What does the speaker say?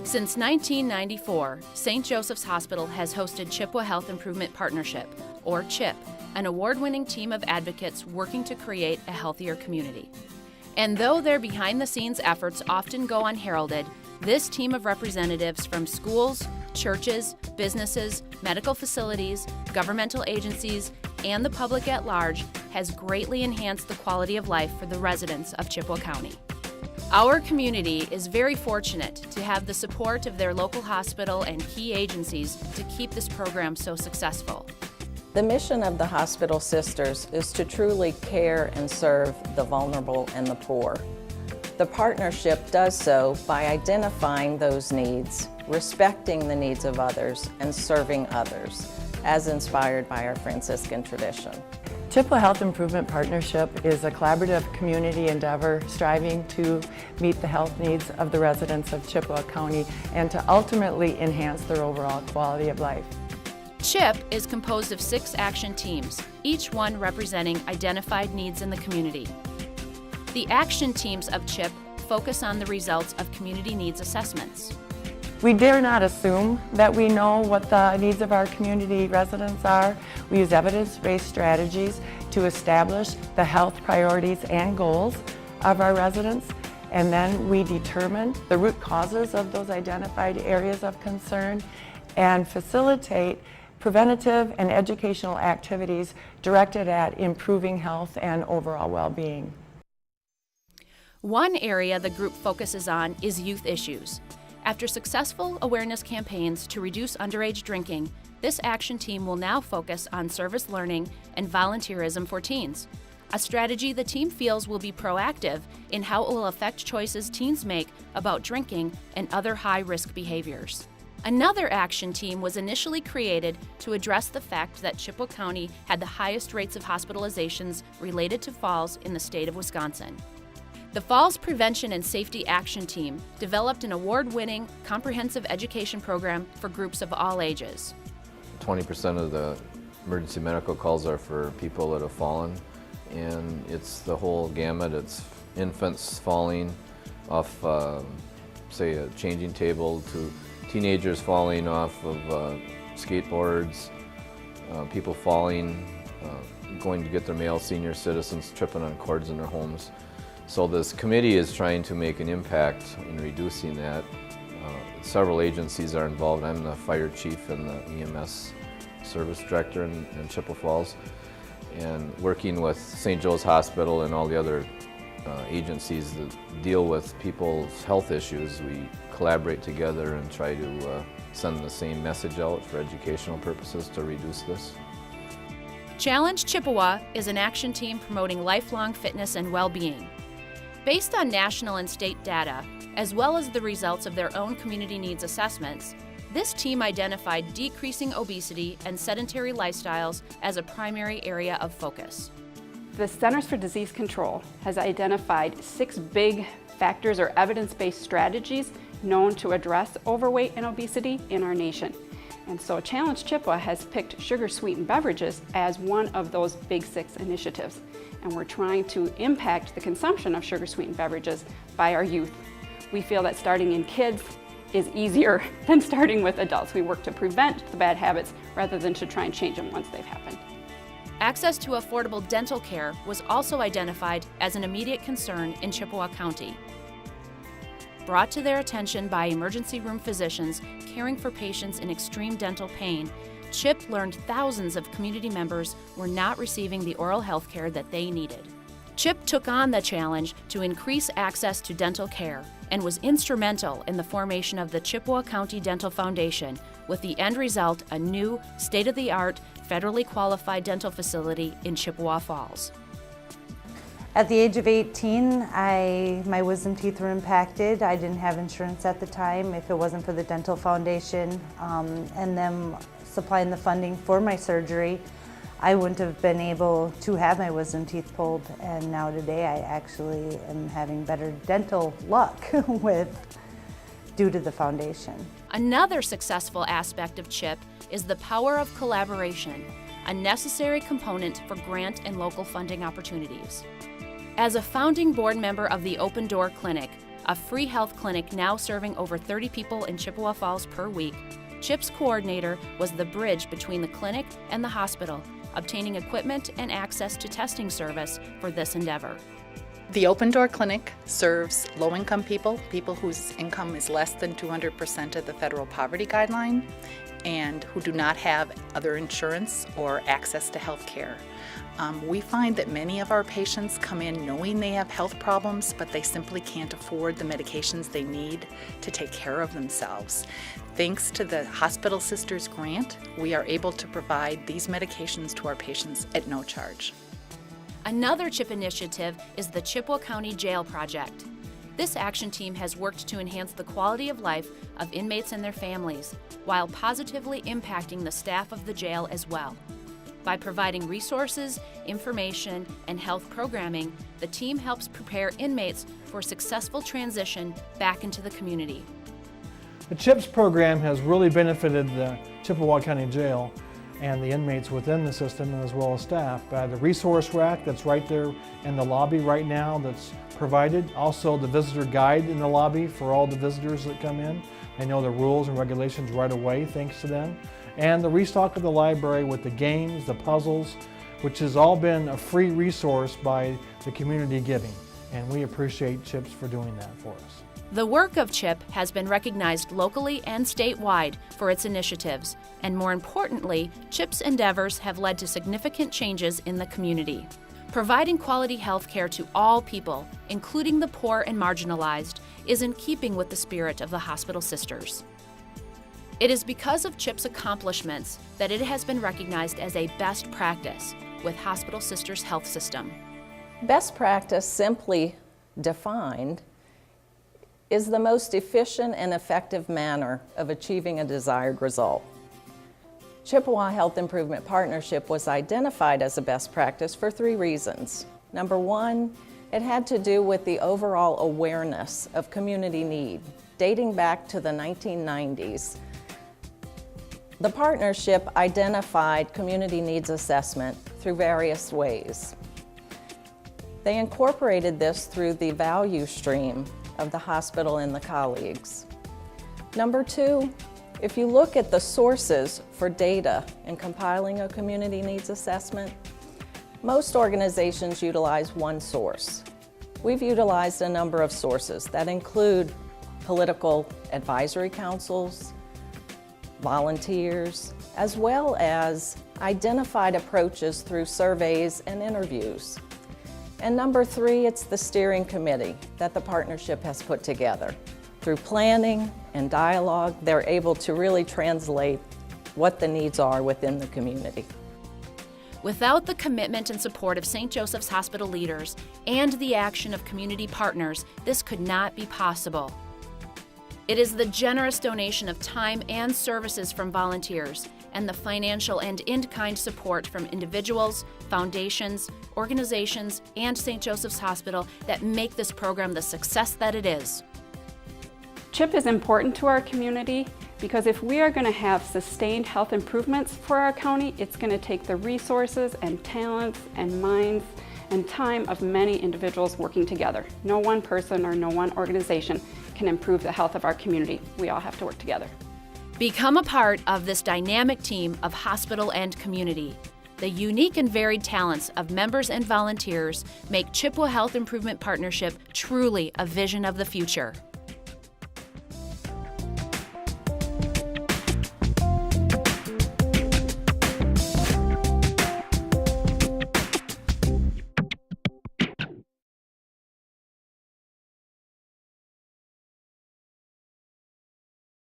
Since 1994, St. Joseph's Hospital has hosted Chippewa Health Improvement Partnership, or CHIP, an award-winning team of advocates working to create a healthier community. And though their behind-the-scenes efforts often go unheralded, this team of representatives from schools, churches, businesses, medical facilities, governmental agencies, and the public at large has greatly enhanced the quality of life for the residents of Chippewa County. Our community is very fortunate to have the support of their local hospital and key agencies to keep this program so successful. The mission of the Hospital Sisters is to truly care and serve the vulnerable and the poor. The partnership does so by identifying those needs, respecting the needs of others, and serving others, as inspired by our Franciscan tradition. Chippewa Health Improvement Partnership is a collaborative community endeavor striving to meet the health needs of the residents of Chippewa County and to ultimately enhance their overall quality of life. CHIP is composed of 6 action teams, each one representing identified needs in the community. The action teams of CHIP focus on the results of community needs assessments. We dare not assume that we know what the needs of our community residents are. We use evidence-based strategies to establish the health priorities and goals of our residents, and then we determine the root causes of those identified areas of concern and facilitate preventative and educational activities directed at improving health and overall well-being. One area the group focuses on is youth issues. After successful awareness campaigns to reduce underage drinking, this action team will now focus on service learning and volunteerism for teens, a strategy the team feels will be proactive in how it will affect choices teens make about drinking and other high-risk behaviors. Another action team was initially created to address the fact that Chippewa County had the highest rates of hospitalizations related to falls in the state of Wisconsin. The Falls Prevention and Safety Action Team developed an award-winning comprehensive education program for groups of all ages. 20% of the emergency medical calls are for people that have fallen, and it's the whole gamut. It's infants falling off, say, a changing table, to teenagers falling off of skateboards, people falling, going to get their mail, senior citizens tripping on cords in their homes. So this committee is trying to make an impact in reducing that. Several agencies are involved. I'm the fire chief and the EMS service director in Chippewa Falls. And working with St. Joe's Hospital and all the other agencies that deal with people's health issues, we collaborate together and try to send the same message out for educational purposes to reduce this. Challenge Chippewa is an action team promoting lifelong fitness and well-being. Based on national and state data, as well as the results of their own community needs assessments, this team identified decreasing obesity and sedentary lifestyles as a primary area of focus. The Centers for Disease Control has identified 6 big factors or evidence-based strategies known to address overweight and obesity in our nation. And so Challenge Chippewa has picked sugar-sweetened beverages as one of those big 6 initiatives. And we're trying to impact the consumption of sugar-sweetened beverages by our youth. We feel that starting in kids is easier than starting with adults. We work to prevent the bad habits rather than to try and change them once they've happened. Access to affordable dental care was also identified as an immediate concern in Chippewa County. Brought to their attention by emergency room physicians caring for patients in extreme dental pain, CHIP learned thousands of community members were not receiving the oral health care that they needed. CHIP took on the challenge to increase access to dental care and was instrumental in the formation of the Chippewa County Dental Foundation, with the end result a new, state-of-the-art, federally qualified dental facility in Chippewa Falls. At the age of 18, my wisdom teeth were impacted. I didn't have insurance at the time. If it wasn't for the Dental Foundation and them supplying the funding for my surgery, I wouldn't have been able to have my wisdom teeth pulled. And now today I actually am having better dental luck due to the foundation. Another successful aspect of CHIP is the power of collaboration, a necessary component for grant and local funding opportunities. As a founding board member of the Open Door Clinic, a free health clinic now serving over 30 people in Chippewa Falls per week, CHIP's coordinator was the bridge between the clinic and the hospital, obtaining equipment and access to testing service for this endeavor. The Open Door Clinic serves low-income people, people whose income is less than 200% of the federal poverty guideline, and who do not have other insurance or access to health care. We find that many of our patients come in knowing they have health problems, but they simply can't afford the medications they need to take care of themselves. Thanks to the Hospital Sisters grant, we are able to provide these medications to our patients at no charge. Another CHIP initiative is the Chippewa County Jail Project. This action team has worked to enhance the quality of life of inmates and their families, while positively impacting the staff of the jail as well. By providing resources, information, and health programming, the team helps prepare inmates for successful transition back into the community. The CHIPS program has really benefited the Chippewa County Jail and the inmates within the system, as well as staff. The resource rack that's right there in the lobby right now that's provided. Also the visitor guide in the lobby for all the visitors that come in. They know the rules and regulations right away, thanks to them. And the restock of the library with the games, the puzzles, which has all been a free resource by the community giving. And we appreciate CHIPS for doing that for us. The work of CHIP has been recognized locally and statewide for its initiatives, and more importantly, CHIP's endeavors have led to significant changes in the community. Providing quality health care to all people, including the poor and marginalized, is in keeping with the spirit of the Hospital Sisters. It is because of CHIP's accomplishments that it has been recognized as a best practice with Hospital Sisters Health System. Best practice, simply defined, is the most efficient and effective manner of achieving a desired result. Chippewa Health Improvement Partnership was identified as a best practice for 3 reasons. Number 1, it had to do with the overall awareness of community need, dating back to the 1990s. The partnership identified community needs assessment through various ways. They incorporated this through the value stream of the hospital and the colleagues. Number 2, if you look at the sources for data in compiling a community needs assessment, most organizations utilize one source. We've utilized a number of sources that include political advisory councils, volunteers, as well as identified approaches through surveys and interviews. And number 3, it's the steering committee that the partnership has put together. Through planning and dialogue, they're able to really translate what the needs are within the community. Without the commitment and support of St. Joseph's Hospital leaders and the action of community partners, this could not be possible. It is the generous donation of time and services from volunteers and the financial and in-kind support from individuals, foundations, organizations, and St. Joseph's Hospital that make this program the success that it is. CHIP is important to our community because if we are going to have sustained health improvements for our county, it's going to take the resources and talents and minds and time of many individuals working together. No one person or no one organization can improve the health of our community. We all have to work together. Become a part of this dynamic team of hospital and community. The unique and varied talents of members and volunteers make Chippewa Health Improvement Partnership truly a vision of the future.